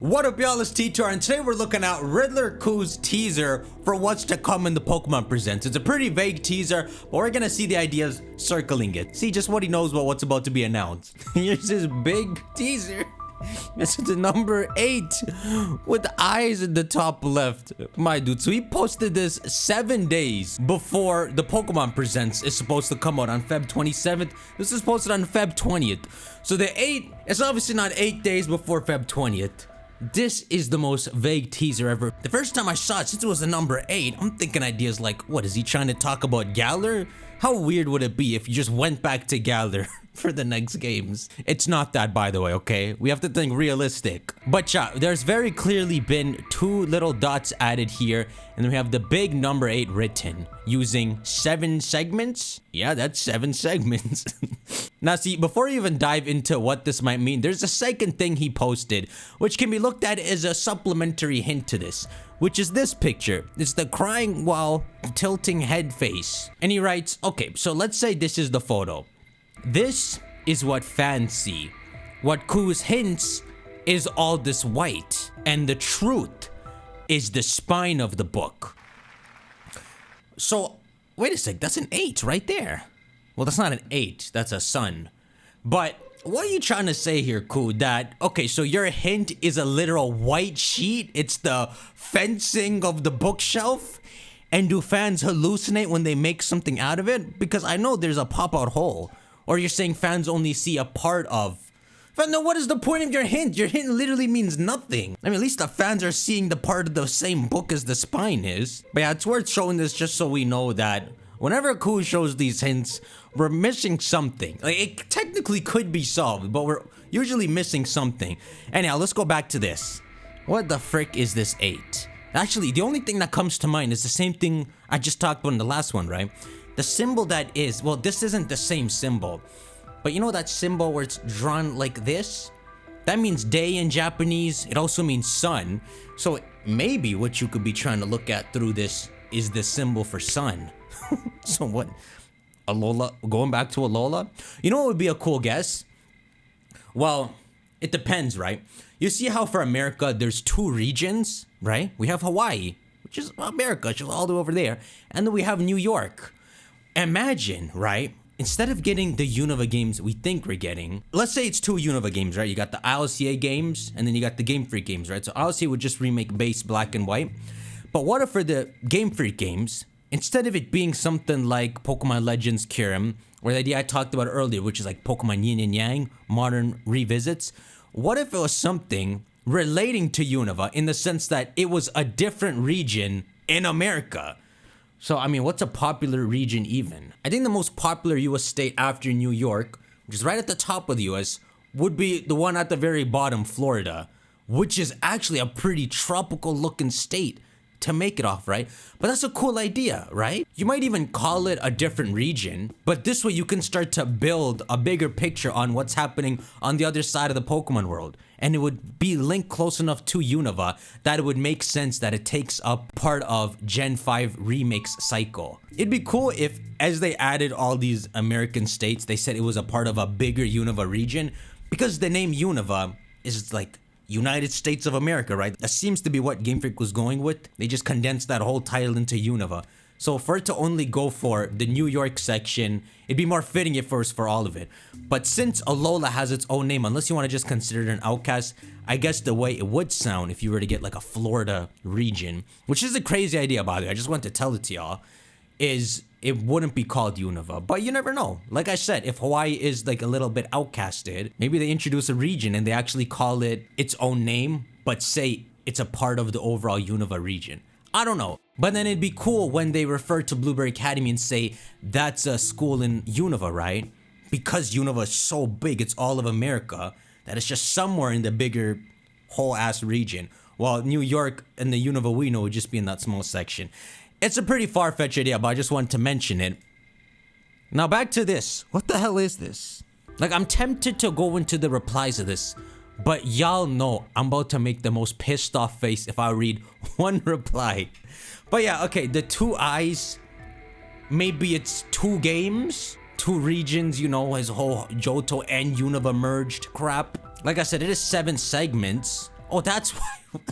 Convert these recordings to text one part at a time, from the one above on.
What up y'all, it's T-Tar, and today we're looking at Riddler Q's teaser for what's to come in the Pokemon Presents. It's a pretty vague teaser, but we're gonna see the ideas circling it. See just what he knows about what's about to be announced. Here's his big teaser. This is the number 8 with eyes in the top left. My dude, so he posted this 7 days before the Pokemon Presents is supposed to come out on Feb 27th. This is posted on Feb 20th. So the 8, it's obviously not 8 days before Feb 20th. This is the most vague teaser ever. The first time I saw it, since it was the number 8, I'm thinking ideas like, what, is he trying to talk about Galar? How weird would it be if you just went back to Galar for the next games? It's not that, by the way, okay? We have to think realistic. But yeah, there's very clearly been 2 little dots added here, and then we have the big number 8 written using 7 segments. Yeah, that's 7 segments. Now see, before you even dive into what this might mean, there's a second thing he posted, which can be looked at as a supplementary hint to this, which is this picture. It's the crying while tilting head face. And he writes, okay, so let's say this is the photo. This is what fans see. What Q's hints is all this white, and the truth is the spine of the book. So, wait a sec, that's an 8 right there. Well, that's not an 8, that's a sun. But what are you trying to say here, Q? That, okay, so your hint is a literal white sheet? It's the fencing of the bookshelf? And do fans hallucinate when they make something out of it? Because I know there's a pop-out hole. Or you're saying fans only see a part of. But no, what is the point of your hint? Your hint literally means nothing. I mean, at least the fans are seeing the part of the same book as the spine is. But yeah, it's worth showing this just so we know that whenever Q shows these hints, we're missing something. Like, it technically could be solved, but we're usually missing something. Anyhow, let's go back to this. What the frick is this 8? Actually, the only thing that comes to mind is the same thing I just talked about in the last one, right? The symbol that is, well, this isn't the same symbol. But you know that symbol where it's drawn like this? That means day in Japanese. It also means sun. So maybe what you could be trying to look at through this is the symbol for sun. So what? Alola? Going back to Alola? You know what would be a cool guess? Well, it depends, right? You see how for America there's 2 regions, right? We have Hawaii, which is America, which is all the way over there. And then we have New York. Imagine, right? Instead of getting the Unova games we think we're getting, let's say it's 2 Unova games, right? You got the ILCA games, and then you got the Game Freak games, right? So ILCA would just remake base black and white. But what if for the Game Freak games, instead of it being something like Pokemon Legends Kyurem, or the idea I talked about earlier, which is like Pokemon Yin and Yang, modern revisits, what if it was something relating to Unova in the sense that it was a different region in America? So, I mean, what's a popular region even? I think the most popular US state after New York, which is right at the top of the US, would be the one at the very bottom, Florida, which is actually a pretty tropical looking state to make it off, right? But that's a cool idea, right? You might even call it a different region, but this way you can start to build a bigger picture on what's happening on the other side of the Pokemon world. And it would be linked close enough to Unova that it would make sense that it takes up part of Gen 5 Remakes cycle. It'd be cool if, as they added all these American states, they said it was a part of a bigger Unova region, because the name Unova is like United States of America, right? That seems to be what Game Freak was going with. They just condensed that whole title into Unova. So for it to only go for the New York section, it'd be more fitting at first for all of it. But since Alola has its own name, unless you want to just consider it an outcast, I guess the way it would sound if you were to get like a Florida region, which is a crazy idea, by the way, I just want to tell it to y'all, is it wouldn't be called Unova. But you never know. Like I said, if Hawaii is like a little bit outcasted, maybe they introduce a region and they actually call it its own name, but say it's a part of the overall Unova region. I don't know. But then it'd be cool when they refer to Blueberry Academy and say that's a school in Unova, right? Because Unova is so big, it's all of America, that it's just somewhere in the bigger whole ass region. While New York and the Unova we know would just be in that small section. It's a pretty far-fetched idea, but I just wanted to mention it. Now back to this. What the hell is this? Like, I'm tempted to go into the replies to this, but y'all know I'm about to make the most pissed off face if I read one reply. But yeah, okay, the 2 eyes, maybe it's 2 games, 2 regions, you know, his whole Johto and Unova merged crap. Like I said, it is 7 segments. Oh, that's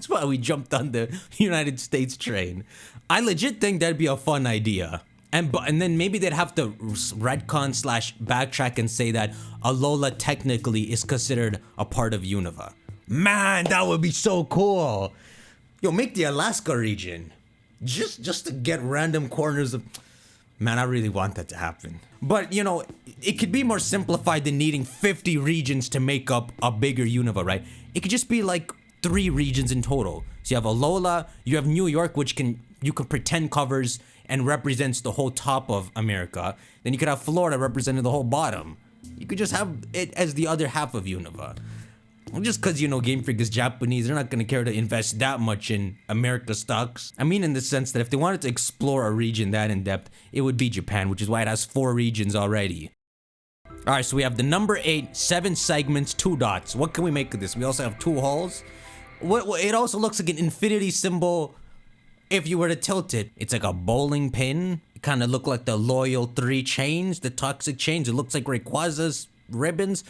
why we jumped on the United States train. I legit think that'd be a fun idea. And then maybe they'd have to retcon / backtrack and say that Alola technically is considered a part of Unova. Man, that would be so cool. Yo, make the Alaska region. Just to get random corners of... Man, I really want that to happen. But, you know, it could be more simplified than needing 50 regions to make up a bigger Unova, right? It could just be like 3 regions in total. So you have Alola, you have New York, which you can pretend covers and represents the whole top of America. Then you could have Florida representing the whole bottom. You could just have it as the other half of Unova. Just because, you know, Game Freak is Japanese, they're not going to care to invest that much in America stocks. I mean, in the sense that if they wanted to explore a region that in depth, it would be Japan, which is why it has 4 regions already. Alright, so we have the number 8, 7 segments, 2 dots. What can we make of this? We also have 2 holes. It also looks like an infinity symbol if you were to tilt it. It's like a bowling pin. It kind of look like the Loyal 3 chains, the toxic chains. It looks like Rayquaza's ribbons.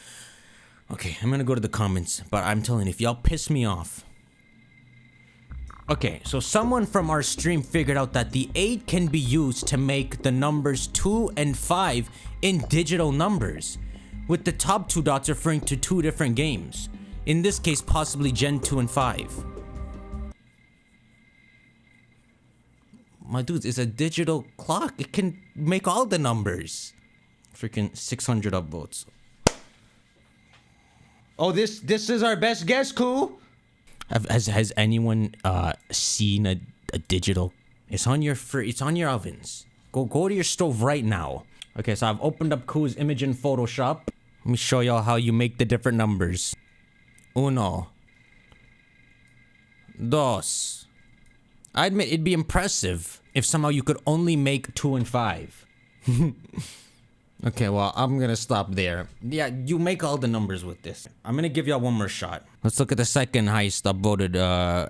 Okay, I'm gonna go to the comments, but I'm telling you, if y'all piss me off. Okay, so someone from our stream figured out that the 8 can be used to make the numbers 2 and 5 in digital numbers, with the top 2 dots referring to 2 different games. In this case, possibly Gen 2 and 5. My dudes, it's a digital clock. It can make all the numbers. Freaking 600 upvotes. Oh, this is our best guess, Koo. Has anyone seen a digital? It's on your ovens. Go to your stove right now. Okay, so I've opened up Koo's image in Photoshop. Let me show y'all how you make the different numbers. 1, 2. I admit it'd be impressive if somehow you could only make 2 and 5. Okay, well, I'm gonna stop there. Yeah, you make all the numbers with this. I'm gonna give y'all one more shot. Let's look at the second highest upvoted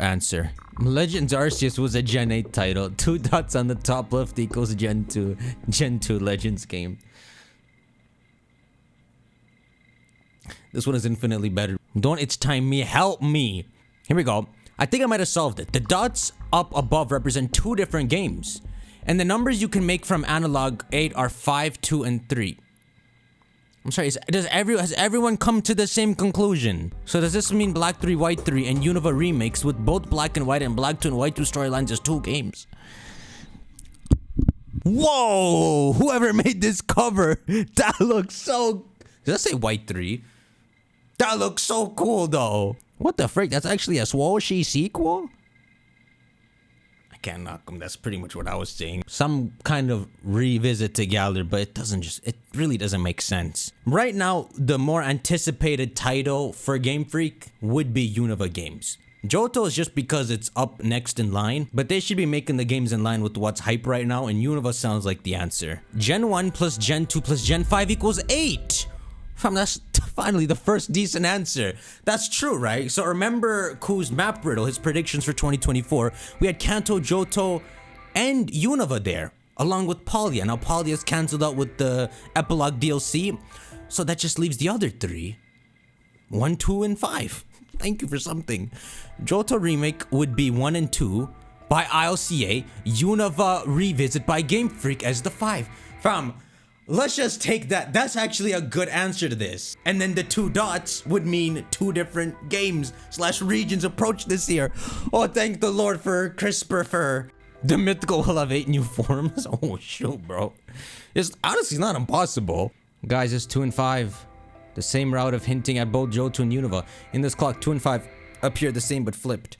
answer. Legends Arceus was a Gen 8 title. 2 dots on the top left equals Gen 2. Gen 2 Legends game. This one is infinitely better. Don't it's time me, help me. Here we go. I think I might have solved it. The dots up above represent 2 different games. And the numbers you can make from analog 8 are 5, 2, and 3. I'm sorry, has everyone come to the same conclusion? So does this mean Black 3, White 3, and Unova Remakes with both Black and White and Black 2 and White 2 storylines as 2 games? Whoa! Whoever made this cover, that looks so... Did I say White 3? That looks so cool, though. What the frick? That's actually a Swoshi sequel? I can't knock them. That's pretty much what I was saying. Some kind of revisit to Galar, but it really doesn't make sense. Right now, the more anticipated title for Game Freak would be Unova games. Johto is just because it's up next in line, but they should be making the games in line with what's hype right now, and Unova sounds like the answer. Gen 1 plus Gen 2 plus Gen 5 equals 8! Fam, that's finally the first decent answer. That's true, right? So remember Koo's map riddle, his predictions for 2024. We had Kanto, Johto, and Unova there, along with Palkia. Now Palkia's cancelled out with the Epilogue DLC, so that just leaves the other 3. 1, 2, and 5. Thank you for something. Johto Remake would be 1 and 2 by ILCA, Unova Revisit by Game Freak as the 5. Fam, let's just take that. That's actually a good answer to this. And then the 2 dots would mean 2 different games / regions approach this year. Oh, thank the Lord for CRISPR for the mythical will have 8 new forms. Oh, shoot, bro. It's honestly not impossible. Guys, it's 2 and 5. The same route of hinting at both Johto and Unova. In this clock, 2 and 5 appear the same but flipped.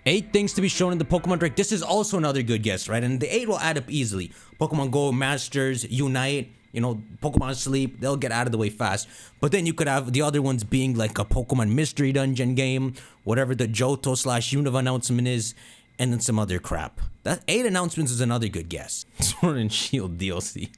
8 things to be shown in the Pokemon Direct. This is also another good guess, right? And the 8 will add up easily. Pokemon Go, Masters, Unite, you know, Pokemon Sleep, they'll get out of the way fast. But then you could have the other ones being like a Pokemon Mystery Dungeon game, whatever the Johto / Unova announcement is, and then some other crap. That 8 announcements is another good guess. Sword and Shield DLC.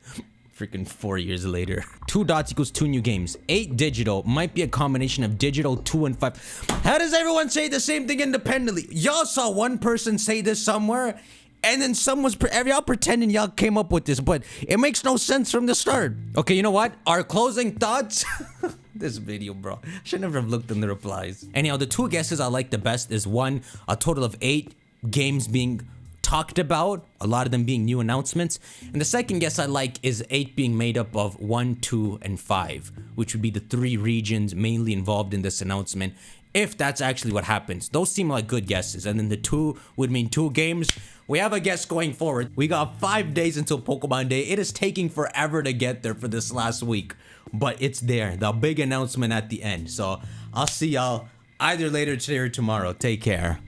Freaking 4 years later. 2 dots equals 2 new games. 8 digital might be a combination of digital 2 and 5. How does everyone say the same thing independently? Y'all saw one person say this somewhere, and then y'all pretending y'all came up with this, but it makes no sense from the start. Okay, you know what? Our closing thoughts. This video, bro. Should never have looked in the replies. Anyhow, the 2 guesses I like the best is 1, a total of 8 games being talked about, a lot of them being new announcements. And the second guess I like is 8 being made up of 1, 2, and 5, which would be the 3 regions mainly involved in this announcement, if that's actually what happens. Those seem like good guesses. And then the 2 would mean 2 games. We have a guess going forward. We got 5 days until Pokemon Day. It is taking forever to get there for this last week, but it's there, the big announcement at the end. So I'll see y'all either later today or tomorrow. Take care.